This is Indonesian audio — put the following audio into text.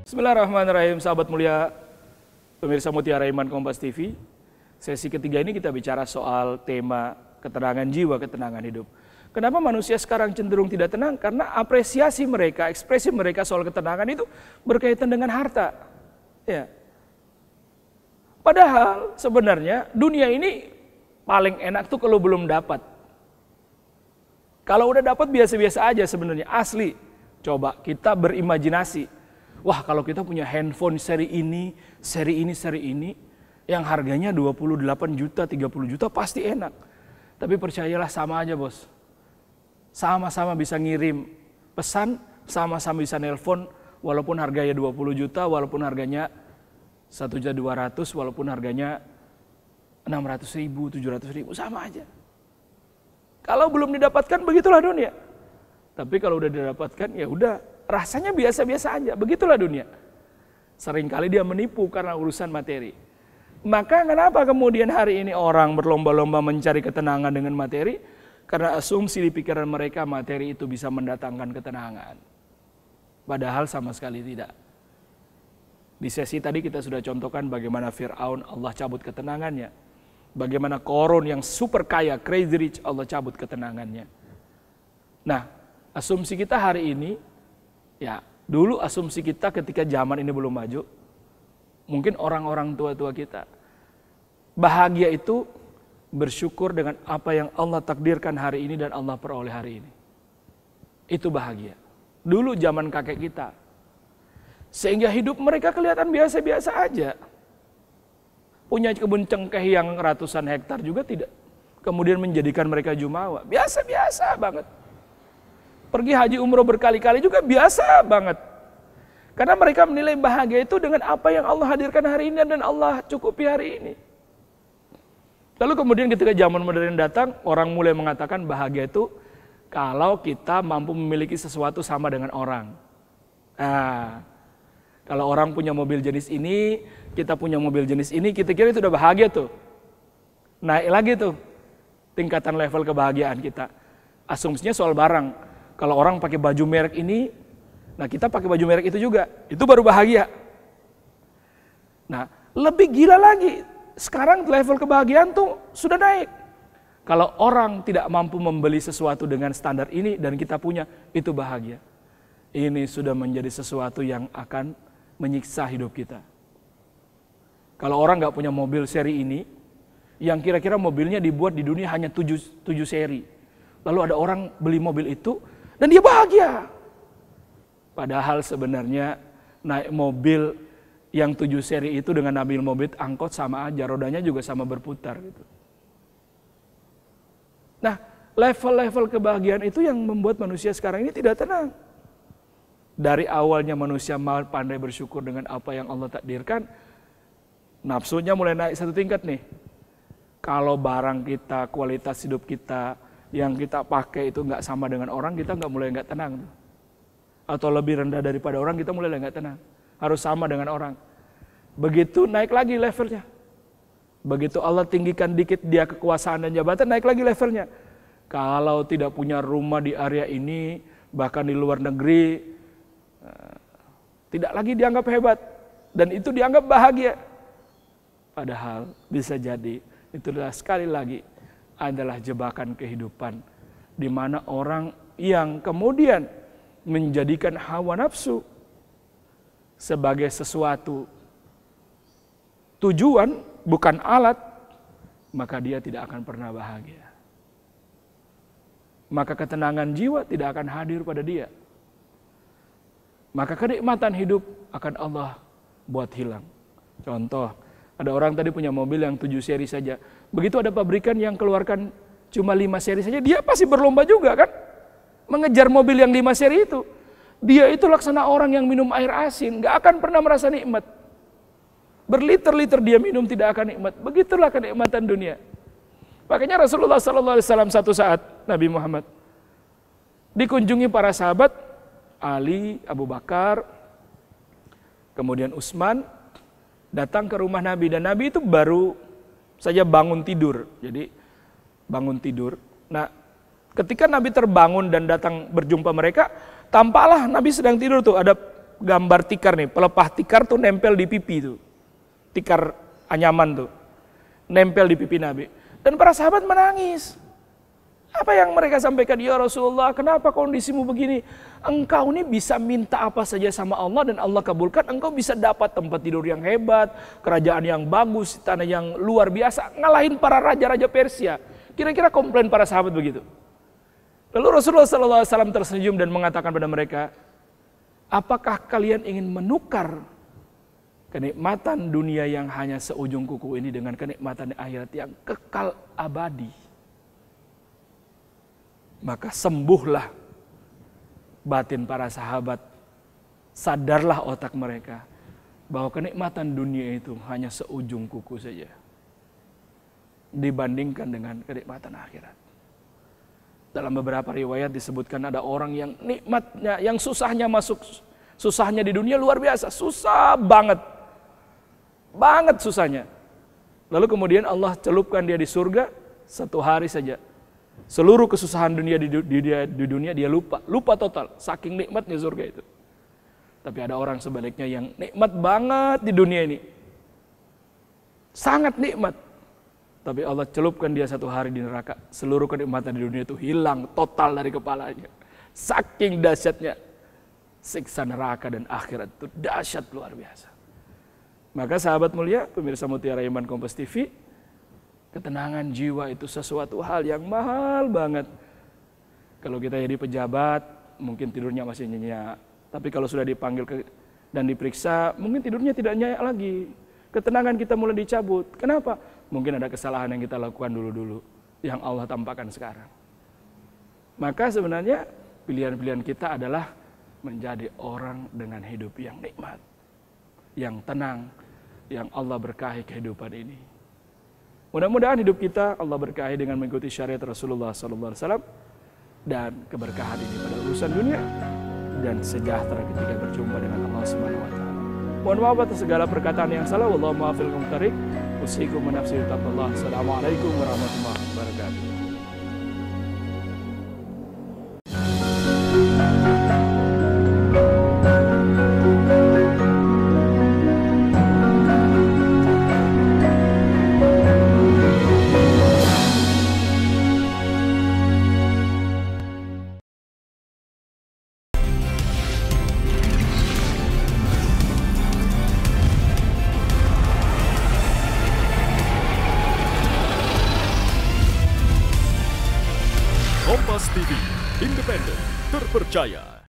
Bismillahirrahmanirrahim, sahabat mulia, pemirsa Mutiara Iman Kompas TV. Sesi ketiga ini kita bicara soal tema ketenangan jiwa, ketenangan hidup. Kenapa manusia sekarang cenderung tidak tenang? Karena apresiasi mereka, ekspresi mereka soal ketenangan itu berkaitan dengan harta. Ya. Padahal sebenarnya dunia ini paling enak tuh kalau belum dapat. Kalau udah dapat biasa-biasa aja sebenarnya, asli. Coba kita berimajinasi. Wah, kalau kita punya handphone seri ini, yang harganya 28 juta, 30 juta pasti enak. Tapi percayalah sama aja bos. Sama-sama bisa ngirim pesan, sama-sama bisa nelpon, walaupun harganya 20 juta, walaupun harganya 1.200.000, walaupun harganya 600.000, 700.000, sama aja. Kalau belum didapatkan, begitulah dunia. Tapi kalau udah didapatkan, ya udah. Rasanya biasa-biasa aja, begitulah dunia. Seringkali dia menipu karena urusan materi. Maka kenapa kemudian hari ini orang berlomba-lomba mencari ketenangan dengan materi? Karena asumsi di pikiran mereka materi itu bisa mendatangkan ketenangan. Padahal sama sekali tidak. Di sesi tadi kita sudah contohkan bagaimana Fir'aun Allah cabut ketenangannya. Bagaimana Korun yang super kaya, crazy rich, Allah cabut ketenangannya. Nah, asumsi kita hari ini, ya, dulu asumsi kita ketika zaman ini belum maju, mungkin orang-orang tua-tua kita, bahagia itu bersyukur dengan apa yang Allah takdirkan hari ini dan Allah peroleh hari ini. Itu bahagia. Dulu zaman kakek kita. Sehingga hidup mereka kelihatan biasa-biasa aja. Punya kebun cengkeh yang ratusan hektar juga tidak kemudian menjadikan mereka jumawa. Biasa-biasa banget. Pergi haji umroh berkali-kali juga biasa banget. Karena mereka menilai bahagia itu dengan apa yang Allah hadirkan hari ini dan Allah cukupi hari ini. Lalu kemudian ketika zaman modern datang, orang mulai mengatakan bahagia itu kalau kita mampu memiliki sesuatu sama dengan orang. Nah, kalau orang punya mobil jenis ini, kita punya mobil jenis ini, kita kira itu udah bahagia tuh. Naik lagi tuh tingkatan level kebahagiaan kita. Asumsinya soal barang. Kalau orang pakai baju merek ini, nah kita pakai baju merek itu juga. Itu baru bahagia. Nah, lebih gila lagi. Sekarang level kebahagiaan tuh sudah naik. Kalau orang tidak mampu membeli sesuatu dengan standar ini dan kita punya, itu bahagia. Ini sudah menjadi sesuatu yang akan menyiksa hidup kita. Kalau orang nggak punya mobil seri ini, yang kira-kira mobilnya dibuat di dunia hanya 7 seri. Lalu ada orang beli mobil itu, dan dia bahagia. Padahal sebenarnya naik mobil yang 7 seri itu dengan ambil mobil angkot sama aja, rodanya juga sama berputar gitu. Nah, level-level kebahagiaan itu yang membuat manusia sekarang ini tidak tenang. Dari awalnya manusia pandai bersyukur dengan apa yang Allah takdirkan, nafsunya mulai naik satu tingkat nih. Kalau barang kita, kualitas hidup kita, yang kita pakai itu nggak sama dengan orang, kita mulai nggak tenang. Atau lebih rendah daripada orang, kita mulai nggak tenang. Harus sama dengan orang. Begitu naik lagi levelnya. Begitu Allah tinggikan dikit dia kekuasaan dan jabatan, naik lagi levelnya. Kalau tidak punya rumah di area ini, bahkan di luar negeri, tidak lagi dianggap hebat. Dan itu dianggap bahagia. Padahal bisa jadi, itulah sekali lagi adalah jebakan kehidupan, di mana orang yang kemudian menjadikan hawa nafsu sebagai sesuatu tujuan, bukan alat, maka dia tidak akan pernah bahagia. Maka ketenangan jiwa tidak akan hadir pada dia. Maka kenikmatan hidup akan Allah buat hilang. Contoh, ada orang tadi punya mobil yang 7 seri saja. Begitu ada pabrikan yang keluarkan cuma 5 seri saja, dia pasti berlomba juga kan? Mengejar mobil yang 5 seri itu. Dia itu laksana orang yang minum air asin, gak akan pernah merasa nikmat. Berliter-liter dia minum tidak akan nikmat. Begitulah kenikmatan dunia. Makanya Rasulullah SAW satu saat, Nabi Muhammad, dikunjungi para sahabat, Ali, Abu Bakar, kemudian Utsman, datang ke rumah Nabi. Dan Nabi itu baru saja bangun tidur. Jadi bangun tidur. Nah, ketika Nabi terbangun dan datang berjumpa mereka, tampaklah Nabi sedang tidur tuh. Ada gambar tikar nih, pelepah tikar tuh nempel di pipi tuh. Tikar anyaman tuh. Nempel di pipi Nabi. Dan para sahabat menangis. Apa yang mereka sampaikan? Ya Rasulullah, kenapa kondisimu begini? Engkau ini bisa minta apa saja sama Allah dan Allah kabulkan. Engkau bisa dapat tempat tidur yang hebat, kerajaan yang bagus, tanah yang luar biasa. Ngalahin para raja-raja Persia. Kira-kira komplain para sahabat begitu. Lalu Rasulullah SAW tersenyum dan mengatakan pada mereka, apakah kalian ingin menukar kenikmatan dunia yang hanya seujung kuku ini dengan kenikmatan akhirat yang kekal abadi? Maka sembuhlah batin para sahabat, sadarlah otak mereka bahwa kenikmatan dunia itu hanya seujung kuku saja dibandingkan dengan kenikmatan akhirat. Dalam beberapa riwayat disebutkan ada orang yang nikmatnya, yang susahnya di dunia luar biasa, susah banget susahnya. Lalu kemudian Allah celupkan dia di surga 1 hari saja. Seluruh kesusahan dunia di dunia dia lupa total, saking nikmatnya surga itu. Tapi ada orang sebaliknya yang nikmat banget di dunia ini, sangat nikmat. Tapi Allah celupkan dia 1 hari di neraka, seluruh kenikmatan di dunia itu hilang total dari kepalanya. Saking dahsyatnya siksa neraka dan akhirat itu dahsyat luar biasa. Maka sahabat mulia, pemirsa Mutiara Iman Kompas TV, ketenangan jiwa itu sesuatu hal yang mahal banget. Kalau kita jadi pejabat, mungkin tidurnya masih nyenyak. Tapi kalau sudah dipanggil dan diperiksa, mungkin tidurnya tidak nyenyak lagi. Ketenangan kita mulai dicabut. Kenapa? Mungkin ada kesalahan yang kita lakukan dulu-dulu, yang Allah tampakkan sekarang. Maka sebenarnya pilihan-pilihan kita adalah menjadi orang dengan hidup yang nikmat, yang tenang, yang Allah berkahi kehidupan ini. Mudah-mudahan hidup kita Allah berkahi dengan mengikuti syariat Rasulullah SAW dan keberkahan ini pada urusan dunia dan sejahtera ketika berjumpa dengan Allah Subhanahu wa taala. Mohon maaf atas segala perkataan yang salah. Wallahu muwaffiq ila thoriq. Usikum wa nafsi taqwallah. Assalamualaikum warahmatullahi wabarakatuh. Kompas TV, independen, terpercaya.